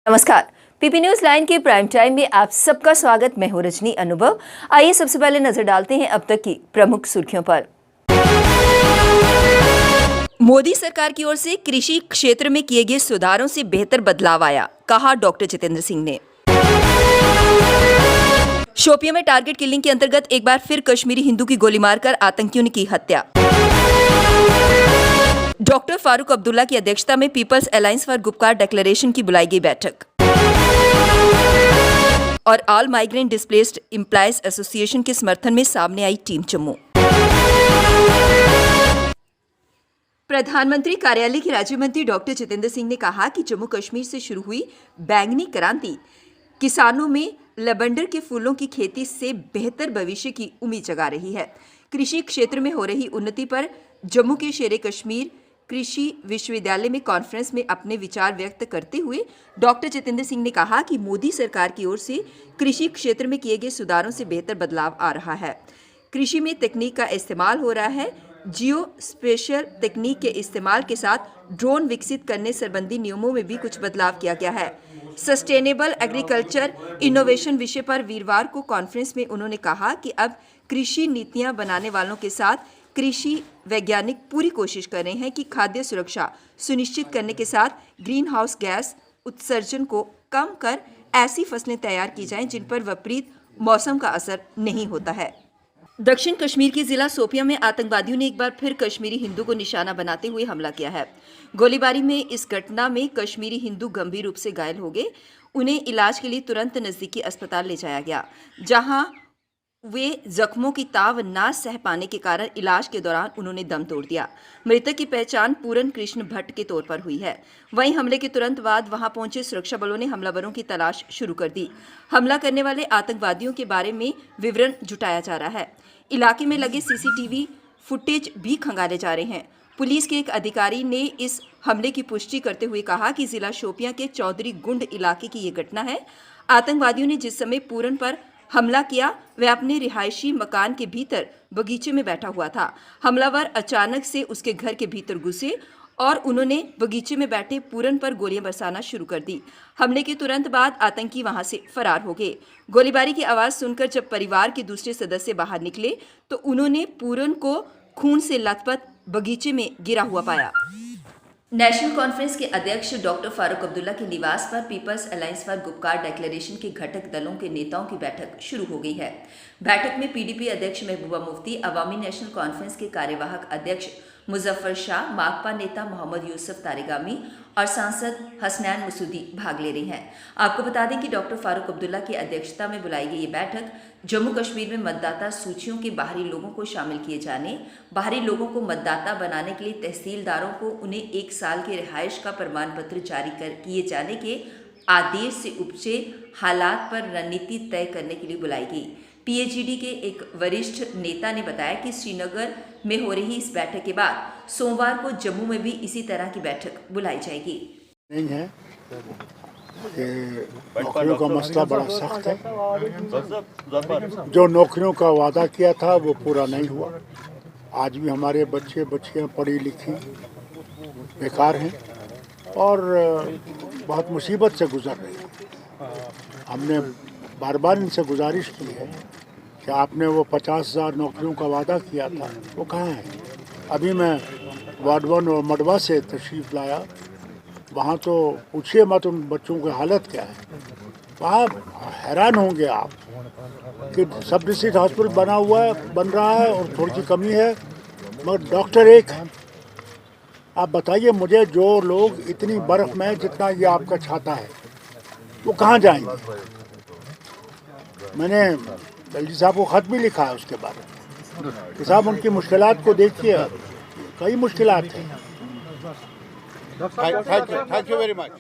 नमस्कार। PP news line के prime time में आप सबका स्वागत। मैं हूं रजनी अनुभव। आइए सबसे पहले नजर डालते हैं अब तक की प्रमुख सुर्खियों पर। मोदी सरकार की ओर से कृषि क्षेत्र में किए गए सुधारों से बेहतर बदलाव आया, कहा डॉक्टर जितेंद्र सिंह ने। शोपियां में टारगेट किलिंग के अंतर्गत एक बार फिर कश्मीरी हिंदू की गोली मारकर आतंकियों ने की हत्या। डॉक्टर फारूक अब्दुल्ला की अध्यक्षता में people's alliance for Gupkar declaration की बुलाई गई बैठक। और all migrant displaced employees association के समर्थन में सामने आई टीम जम्मू। प्रधानमंत्री कार्यालय के राज्य मंत्री डॉक्टर जितेंद्र सिंह ने कहा कि जम्मू कश्मीर से शुरू हुई बैंगनी क्रांति किसानों में लवेंडर के फूलों की खेती से बेहतर भविष्य की उम्मीद जगा रही है। कृषि क्षेत्र में हो रही उन्नति पर जम्मू के शेरे कश्मीर कृषि विश्वविद्यालय में कॉन्फ्रेंस में अपने विचार व्यक्त करते हुए डॉक्टर जितेंद्र सिंह ने कहा कि मोदी सरकार की ओर से कृषि क्षेत्र में किए गए सुधारों से बेहतर बदलाव आ रहा है। कृषि में तकनीक का इस्तेमाल हो रहा है। जियो स्पेशल तकनीक के इस्तेमाल के साथ ड्रोन विकसित करने संबंधी नियमों में भी कुछ बदलाव किया गया है। सस्टेनेबल एग्रीकल्चर इनोवेशन विषय पर वीरवार को कॉन्फ्रेंस में उन्होंने कहा कि अब कृषि नीतियां बनाने वालों के साथ कृषि वैज्ञानिक पूरी कोशिश कर रहे हैं कि खाद्य सुरक्षा सुनिश्चित करने के साथ ग्रीन हाउस गैस उत्सर्जन को कम कर ऐसी फसलें तैयार की जाएं जिन पर विपरीत मौसम का असर नहीं होता है। दक्षिण कश्मीर के जिला शोपियां में आतंकवादियों ने एक बार फिर कश्मीरी हिंदू को निशाना बनाते हुए हमला किया है। गोलीबारी में इस घटना में कश्मीरी हिंदू गंभीर रूप से घायल हो गए। उन्हें इलाज के लिए तुरंत नजदीकी अस्पताल ले जाया गया, जहां वे जख्मों की ताव ना सह पाने के कारण इलाज के दौरान उन्होंने दम तोड़ दिया। मृतक की पहचान पूरन कृष्ण भट्ट के तौर पर हुई है। वहीं हमले के तुरंत बाद वहां पहुंचे सुरक्षा बलों ने हमलावरों की तलाश शुरू कर दी। हमला करने वाले आतंकवादियों के बारे में विवरण जुटाया जा रहा है। इलाके में लगे सीसीटीवी फुटेज भी खंगाले जा रहे हैं। पुलिस के एक अधिकारी ने इस हमले की पुष्टि करते हुए कहा कि जिला शोपियां के चौधरी गुंड इलाके की ये घटना है। आतंकवादियों ने जिस समय पूरन पर हमला किया वह अपने रिहायशी मकान के भीतर बगीचे में बैठा हुआ था। हमलावर अचानक से उसके घर के भीतर घुसे और उन्होंने बगीचे में बैठे पूरन पर गोलियां बरसाना शुरू कर दी। हमले के तुरंत बाद आतंकी वहां से फरार हो गए। गोलीबारी की आवाज सुनकर जब परिवार के दूसरे सदस्य बाहर निकले तो उन्होंने पूरन को खून से लथपथ बगीचे में गिरा हुआ पाया। नेशनल कॉन्फ्रेंस के अध्यक्ष डॉक्टर फारूक अब्दुल्ला के निवास पर people's alliance for Gupkar declaration के घटक दलों के नेताओं की बैठक शुरू हो गई है। बैठक में पीडीपी अध्यक्ष महबूबा मुफ्ती, अवामी नेशनल कॉन्फ्रेंस के कार्यवाहक अध्यक्ष मुजफ्फर शाह, माकपा नेता मोहम्मद यूसुफ तारिगामी और सांसद हसनैन मसूदी भाग ले रही हैं। आपको बता दें कि डॉक्टर फारूक अब्दुल्ला की अध्यक्षता में बुलाई गई ये बैठक जम्मू कश्मीर में मतदाता सूचियों के बाहरी लोगों को शामिल किए जाने, बाहरी लोगों को मतदाता बनाने के लिए तहसीलदारों को उन्हें 1 साल के रिहाइश का प्रमाण पत्र जारी किए जाने के आदेश से उपजे हालात पर रणनीति तय करने के लिए बुलाई गई। पीएचईडी के एक वरिष्ठ नेता ने बताया कि श्रीनगर में हो रही इस बैठक के बाद सोमवार को जम्मू में भी इसी तरह की बैठक बुलाई जाएगी। नहीं है कि नौकरियों का मसला बड़ा सख्त है। जो नौकरियों का वादा किया था वो पूरा नहीं हुआ। आज भी हमारे बच्चे बच्चियां पढ़ी लिखी बेकार हैं और बहुत मुसीबत से गुजर रही हैं। हमने बार बार इनसे गुजारिश की है कि आपने वो 50,000 नौकरियों का वादा किया था वो कहाँ है। अभी मैं वार्ड 1 और मडवा से तशरीफ़ लाया, वहाँ तो पूछिए मत उन बच्चों की हालत क्या है। वहाँ हैरान होंगे आप कि सब डिस्ट्रिक्ट हॉस्पिटल बन रहा है और थोड़ी सी कमी है मगर डॉक्टर एक है। आप बताइए मुझे, जो लोग इतनी बर्फ़ में जितना ये आपका छाता है वो कहाँ जाएंगे। मैंने एलजी साहब को ख़त भी लिखा है उसके बारे में कि साहब उनकी मुश्किलात को देखिए, कई मुश्किलात हैं। Thank you very much.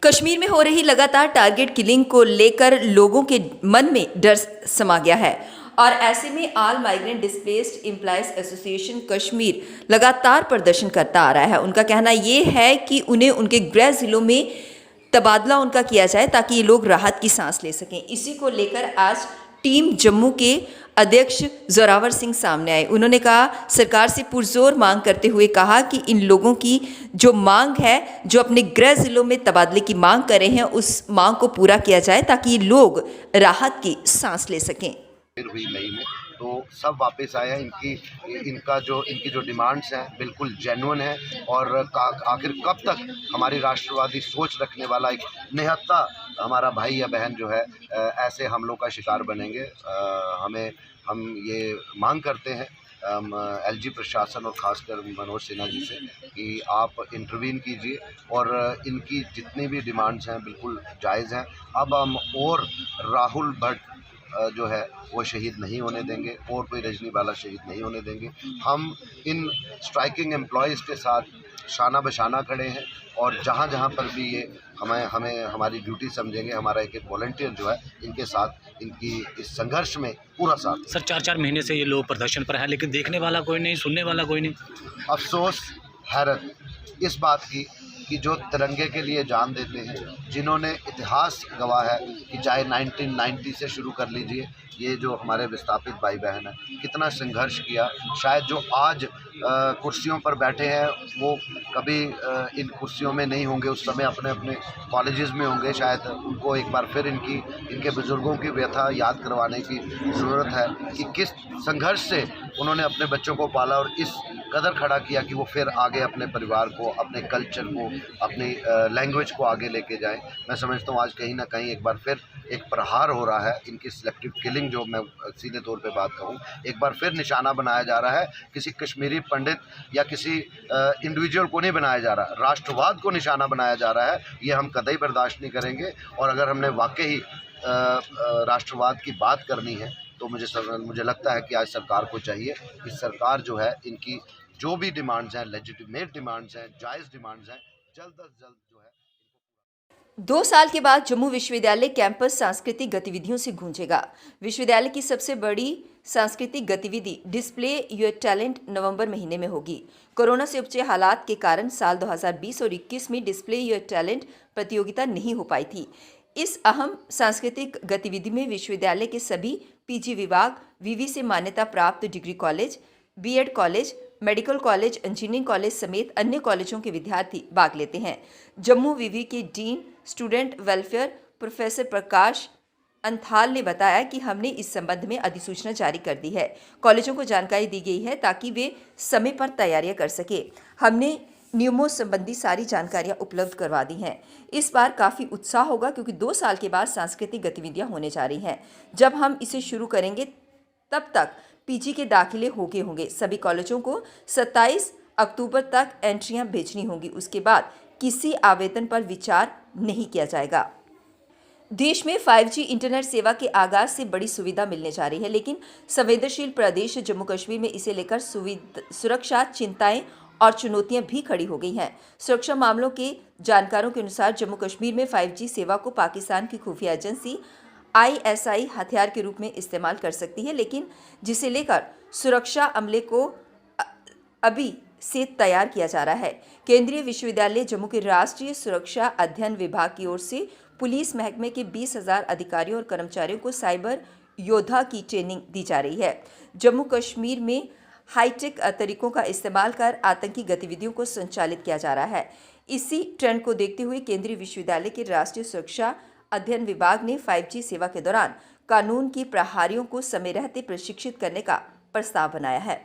Kashmir में हो रही लगातार टारगेट किलिंग को लेकर लोगों के मन में डर समा गया है और ऐसे में all migrant displaced employees association Kashmir लगातार प्रदर्शन करता आ रहा है। उनका कहना ये है कि उन्हें उनके गृह जिलों में तबादला उनका किया जाए ताकि ये लोग राहत की सांस ले सकें। इसी को लेकर आज टीम जम्मू के अध्यक्ष जोरावर सिंह सामने आए। उन्होंने कहा सरकार से पुरजोर मांग करते हुए कहा कि इन लोगों की जो मांग है, जो अपने गृह जिलों में तबादले की मांग कर रहे हैं, उस मांग को पूरा किया जाए ताकि ये लोग राहत की सांस ले सकें। फिर हुई मई में तो सब वापस आए हैं। इनकी जो डिमांड्स हैं बिल्कुल जेन्युइन है और आखिर कब तक हमारी राष्ट्रवादी सोच रखने वाला एक निहत्था हमारा भाई या बहन जो है ऐसे हमलों का शिकार बनेंगे। हम ये मांग करते हैं एलजी प्रशासन और ख़ासकर मनोज सिन्हा जी से कि आप इंटरवीन कीजिए और इनकी जितनी भी डिमांड्स हैं बिल्कुल जायज़ हैं। अब हम और राहुल भट्ट जो है वो शहीद नहीं होने देंगे और कोई रजनीवाला शहीद नहीं होने देंगे। हम इन स्ट्राइकिंग एम्प्लॉयज़ के साथ शाना बशाना खड़े हैं और जहाँ जहाँ पर भी ये हमें हमारी ड्यूटी समझेंगे, हमारा एक वॉलंटियर जो है इनके साथ इनकी इस संघर्ष में पूरा साथ। सर 4-4 महीने से ये लोग प्रदर्शन पर हैं लेकिन देखने वाला कोई नहीं, सुनने वाला कोई नहीं। अफसोस, हैरत इस बात की कि जो तिरंगे के लिए जान देते हैं, जिन्होंने इतिहास गवाह है कि चाहे 1990 से शुरू कर लीजिए, ये जो हमारे विस्थापित भाई बहन हैं कितना संघर्ष किया। शायद जो आज कुर्सियों पर बैठे हैं वो कभी इन कुर्सियों में नहीं होंगे, उस समय अपने अपने कॉलेजेस में होंगे। शायद उनको एक बार फिर इनके बुज़ुर्गों की व्यथा याद करवाने की ज़रूरत है कि किस संघर्ष से उन्होंने अपने बच्चों को पाला और इस कदर खड़ा किया कि वो फिर आगे अपने परिवार को, अपने कल्चर को, अपनी लैंग्वेज को आगे लेके जाएं। मैं समझता हूँ आज कहीं ना कहीं एक बार फिर एक प्रहार हो रहा है। इनकी सिलेक्टिव किलिंग जो मैं सीधे तौर पे बात कहूँ, एक बार फिर निशाना बनाया जा रहा है। किसी कश्मीरी पंडित या किसी इंडिविजुअल को नहीं बनाया जा रहा, राष्ट्रवाद को निशाना बनाया जा रहा है। ये हम कतई बर्दाश्त नहीं करेंगे और अगर हमने वाकई ही राष्ट्रवाद की बात करनी है तो मुझे लगता है कि आज सरकार को चाहिए कि सरकार जो है इनकी जो भी डिमांड्स हैं, लेजिटिमेट डिमांड्स हैं, जायज़ डिमांड्स हैं, जल्द अज जल्द जो है। 2 साल के बाद जम्मू विश्वविद्यालय कैंपस सांस्कृतिक गतिविधियों से गूंजेगा। विश्वविद्यालय की सबसे बड़ी सांस्कृतिक गतिविधि डिस्प्ले योर टैलेंट नवंबर महीने में होगी। कोरोना से उपजे हालात के कारण साल 2020 और 21 में डिस्प्ले योर टैलेंट प्रतियोगिता नहीं हो पाई थी। इस अहम सांस्कृतिक गतिविधि में विश्वविद्यालय के सभी पीजी विभाग, विवि से मान्यता प्राप्त degree college, BEd college, medical college, engineering college समेत अन्य कॉलेजों के विद्यार्थी भाग लेते हैं। जम्मू विवि के डीन स्टूडेंट वेलफेयर प्रोफेसर प्रकाश अंथाल ने बताया कि हमने इस संबंध में अधिसूचना जारी कर दी है। कॉलेजों को जानकारी दी गई है ताकि वे समय पर तैयारियां कर सके। हमने नियमों संबंधी सारी जानकारियां उपलब्ध करवा दी हैं। इस बार काफ़ी उत्साह होगा क्योंकि 2 साल के बाद सांस्कृतिक गतिविधियां होने जा रही हैं। जब हम इसे शुरू करेंगे तब तक पीजी के दाखिले होंगे। सभी कॉलेजों को 27 अक्टूबर तक एंट्रियां भेजनी होंगी। उसके बाद किसी आवेदन पर विचार नहीं किया जाएगा। देश में 5G इंटरनेट सेवा के आगाज से बड़ी सुविधा मिलने जा रही है, लेकिन संवेदनशील प्रदेश जम्मू कश्मीर में इसे लेकर सुरक्षा चिंताएं और चुनौतियां भी खड़ी हो गई हैं। सुरक्षा मामलों के जानकारों के अनुसार जम्मू कश्मीर में 5G सेवा को पाकिस्तान की खुफिया एजेंसी ISI हथियार के रूप में इस्तेमाल कर सकती है, लेकिन जिसे लेकर सुरक्षा अमले को अभी से तैयार किया जा रहा है। केंद्रीय विश्वविद्यालय जम्मू के राष्ट्रीय सुरक्षा अध्ययन विभाग की ओर से पुलिस महकमे के 20,000 अधिकारियों और कर्मचारियों को साइबर योद्धा की ट्रेनिंग दी जा रही है। जम्मू कश्मीर में हाईटेक तरीकों का इस्तेमाल कर आतंकी गतिविधियों को संचालित किया जा रहा है। इसी ट्रेंड को देखते हुए केंद्रीय विश्वविद्यालय के राष्ट्रीय सुरक्षा अध्ययन विभाग ने 5G सेवा के दौरान कानून की प्रहरियों को समय रहते प्रशिक्षित करने का प्रस्ताव बनाया है।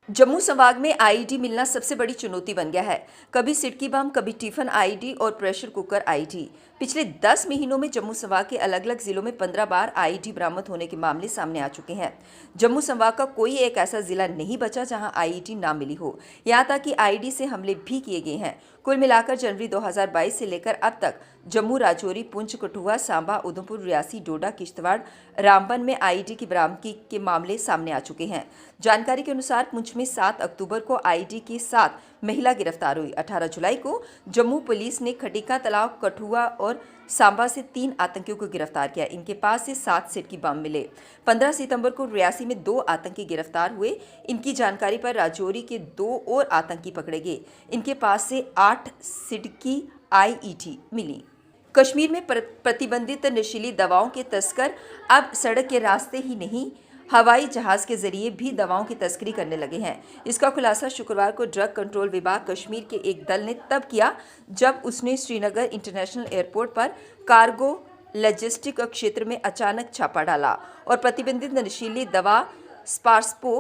जम्मू संभाग में आईईडी मिलना सबसे बड़ी चुनौती बन गया है। कभी सिटकी बम, कभी टिफिन आईईडी और प्रेशर कुकर आईईडी। पिछले 10 महीनों में जम्मू संभाग के अलग अलग जिलों में 15 बार आईईडी बरामद होने के मामले सामने आ चुके हैं। जम्मू संभाग का कोई एक ऐसा जिला नहीं बचा जहां आईईडी ना मिली हो। यहां तक कि आईईडी से हमले भी किए गए हैं। कुल मिलाकर जनवरी 2022 से लेकर अब तक जम्मू, राजौरी, पुंछ, कठुआ, सांबा, उधमपुर, रियासी, डोडा, किश्तवाड़, रामबन में आईईडी की बरामदगी के मामले सामने आ चुके हैं। जानकारी के अनुसार पुंछ में 7 अक्टूबर को आईईडी के साथ महिला गिरफ्तार हुई। 18 जुलाई को जम्मू पुलिस ने खटीका तालाब, कठुआ और सांबा से 3 आतंकियों को गिरफ्तार किया। इनके पास से 7 सिटकी बम मिले। 15 सितंबर को रियासी में 2 आतंकी गिरफ्तार हुए। इनकी जानकारी पर राजौरी के 2 और आतंकी पकड़े गए। इनके पास से 8 सिटकी आईईडी मिली। कश्मीर में प्रतिबंधित नशीली दवाओं के तस्कर अब सड़क के रास्ते ही नहीं हवाई जहाज के जरिए भी दवाओं की तस्करी करने लगे हैं। इसका खुलासा शुक्रवार को ड्रग कंट्रोल विभाग कश्मीर के एक दल ने तब किया जब उसने श्रीनगर इंटरनेशनल एयरपोर्ट पर कार्गो लॉजिस्टिक क्षेत्र में अचानक छापा डाला और प्रतिबंधित नशीली दवा स्पार्सपो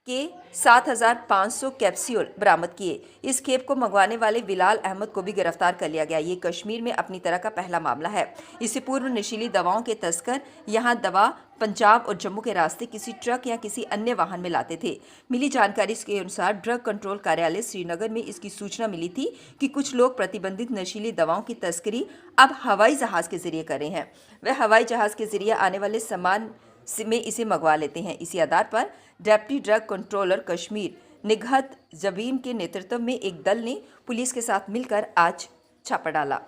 के 7,500 कैप्सूल बरामद किए। इस खेप को मंगवाने वाले बिलाल अहमद को भी गिरफ्तार कर लिया गया। ये कश्मीर में अपनी तरह का पहला मामला है। इससे पूर्व नशीली दवाओं के तस्कर यहां दवा पंजाब और जम्मू के रास्ते किसी ट्रक या किसी अन्य वाहन में लाते थे। मिली जानकारी के अनुसार ड्रग कंट्रोल कार्यालय श्रीनगर में इसकी सूचना मिली थी कि कुछ लोग प्रतिबंधित नशीली दवाओं की तस्करी अब हवाई जहाज के जरिए कर रहे हैं। वे हवाई जहाज के जरिए आने वाले सामान में इसे मंगवा लेते हैं। इसी आधार पर deputy drug controller Kashmir Nighat Jabeen के नेतृत्व में एक दल ने पुलिस के साथ मिलकर आज छापा डाला।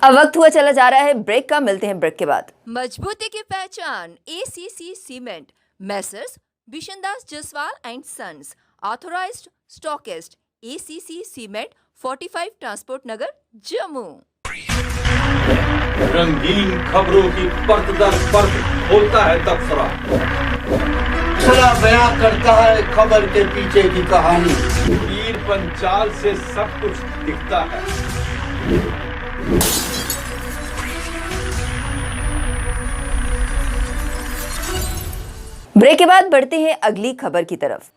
अब वक्त हुआ चला जा रहा है ब्रेक का, मिलते हैं ब्रेक के बाद। मजबूती की पहचान ACC cement, messrs Bishandas Jaswal and sons, authorised stockist, ACC cement, 45 transport Nagar, Jammu. रंगीन खबरों की परत दर परत होता है तबसरा, बयां करता है खबर के पीछे की कहानी। वीर पंचाल से सब कुछ दिखता है। ब्रेक के बाद बढ़ते हैं अगली खबर की तरफ।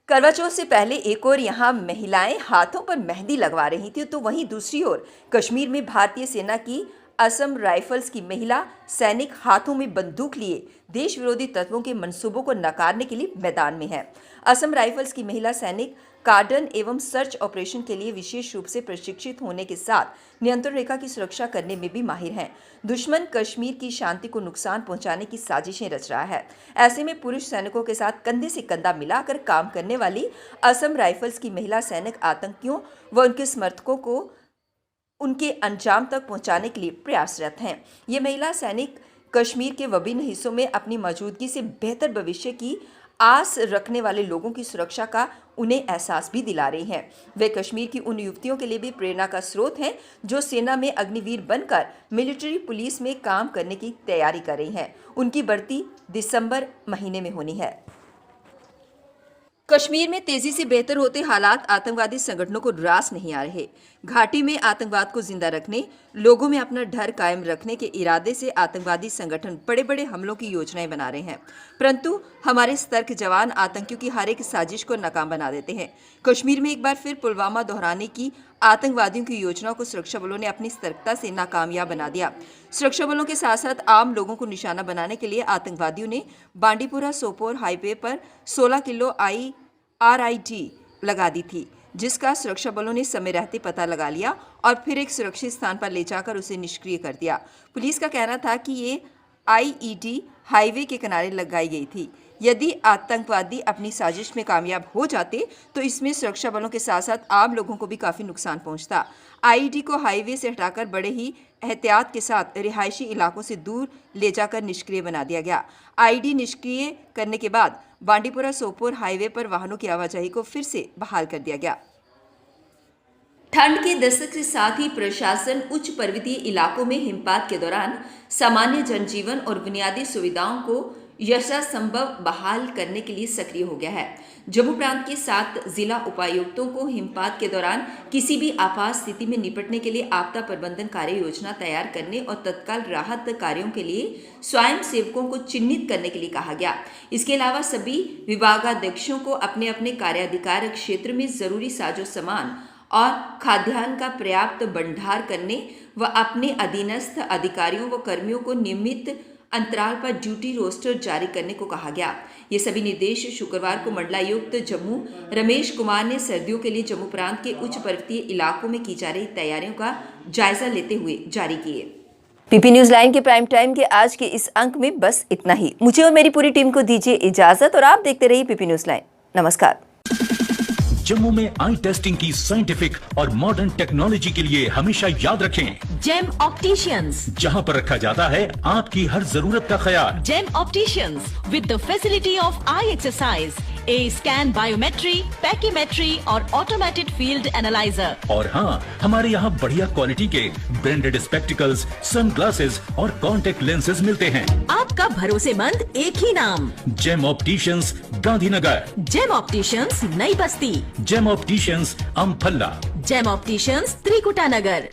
करवा चौथ से पहले एक और यहाँ महिलाएं हाथों पर मेहंदी लगवा रही थी, तो वहीं दूसरी ओर कश्मीर में भारतीय सेना की असम राइफल्स की महिला सैनिक हाथों में बंदूक लिए देश विरोधी तत्वों के मंसूबों को नकारने के लिए मैदान में है। असम राइफल्स की महिला सैनिक कार्डन एवं सर्च ऑपरेशन के लिए विशेष रूप से प्रशिक्षित होने के साथ नियंत्रण रेखा की सुरक्षा करने में भी माहिर हैं। दुश्मन कश्मीर की शांति को नुकसान पहुंचाने की साजिशें रच रहा है। ऐसे में पुरुष सैनिकों के साथ कंधे से कंधा मिलाकर काम करने वाली असम राइफल्स की महिला सैनिक आतंकियों व उनके समर्थकों को उनके अंजाम तक पहुंचाने के लिए प्रयासरत हैं। ये महिला सैनिक कश्मीर के विभिन्न हिस्सों में अपनी मौजूदगी से बेहतर भविष्य की आस रखने वाले लोगों की सुरक्षा का उन्हें एहसास भी दिला रही हैं। वे कश्मीर की उन युवतियों के लिए भी प्रेरणा का स्रोत हैं जो सेना में अग्निवीर बनकर मिलिट्री पुलिस में काम करने की तैयारी कर रही हैं। उनकी भर्ती दिसंबर महीने में होनी है। कश्मीर में तेजी से बेहतर होते हालात आतंकवादी संगठनों को रास नहीं आ रहे। घाटी में आतंकवाद को जिंदा रखने, लोगों में अपना डर कायम रखने के इरादे से आतंकवादी संगठन बड़े बड़े हमलों की योजनाएं बना रहे हैं, परंतु हमारे सतर्क जवान आतंकियों की हर एक साजिश को नाकाम बना देते हैं। कश्मीर में एक बार फिर पुलवामा दोहराने की आतंकवादियों की योजनाओं को सुरक्षा बलों ने अपनी सतर्कता से नाकामयाब बना दिया। सुरक्षा बलों के साथ साथ आम लोगों को निशाना बनाने के लिए आतंकवादियों ने बांडीपुरा सोपोर हाईवे पर 16 किलो RID लगा दी थी, जिसका सुरक्षा बलों ने समय रहते पता लगा लिया और फिर एक सुरक्षित स्थान पर ले जाकर उसे निष्क्रिय कर दिया। पुलिस का कहना था कि ये IED हाईवे के किनारे लगाई गई थी। यदि आतंकवादी अपनी साजिश में कामयाब हो जाते तो इसमें सुरक्षा बलों के साथ साथ आम लोगों को भी काफ़ी नुकसान पहुंचता। IED को हाईवे से हटाकर बड़े ही एहतियात के साथ रिहायशी इलाकों से दूर ले जाकर निष्क्रिय बना दिया गया। IED निष्क्रिय करने के बाद बांडीपुरा सोपोर हाईवे पर वाहनों की आवाजाही को फिर से बहाल कर दिया गया। ठंड के दस्तक के साथ ही प्रशासन उच्च पर्वतीय इलाकों में हिमपात के दौरान सामान्य जनजीवन और बुनियादी सुविधाओं को यथासंभव बहाल करने के लिए सक्रिय हो गया है। जम्मू प्रांत के 7 जिला उपायुक्तों को हिमपात के दौरान किसी भी आपात स्थिति में निपटने के लिए आपदा प्रबंधन कार्य योजना तैयार करने और तत्काल राहत कार्यों के लिए स्वयं सेवकों को चिन्हित करने के लिए कहा गया। इसके अलावा सभी विभागाध्यक्षों को अपने अपने कार्याधिकार क्षेत्र में जरूरी साजो सामान और खाद्यान्न का पर्याप्त भंडार करने व अपने अधीनस्थ अधिकारियों व कर्मियों को नियमित अंतराल पर ड्यूटी रोस्टर जारी करने को कहा गया। ये सभी निर्देश शुक्रवार को मंडलायुक्त जम्मू रमेश कुमार ने सर्दियों के लिए जम्मू प्रांत के उच्च पर्वतीय इलाकों में की जा रही तैयारियों का जायजा लेते हुए जारी किए। पीपी न्यूज लाइन के प्राइम टाइम के आज के इस अंक में बस इतना ही। मुझे और मेरी पूरी टीम को दीजिए इजाजत और आप देखते रहिए पीपी न्यूज लाइन। नमस्कार। जम्मू में आई टेस्टिंग की साइंटिफिक और मॉडर्न टेक्नोलॉजी के लिए हमेशा याद रखें जेम ऑप्टिशियंस, जहां पर रखा जाता है आपकी हर जरूरत का ख्याल। Gem opticians with the facility of eye exercise, A scan biometry, pachymetry और ऑटोमेटेड फील्ड एनालाइजर। और हाँ, हमारे यहाँ बढ़िया क्वालिटी के ब्रांडेड स्पेक्टिकल्स, सनग्लासेस और कॉन्टेक्ट लेंसेज मिलते हैं। आपका भरोसेमंद एक ही नाम, Gem opticians, Gandhinagar. Gem opticians, Nai Basti. Gem opticians, Amphalla. Gem opticians, Trikuta नगर।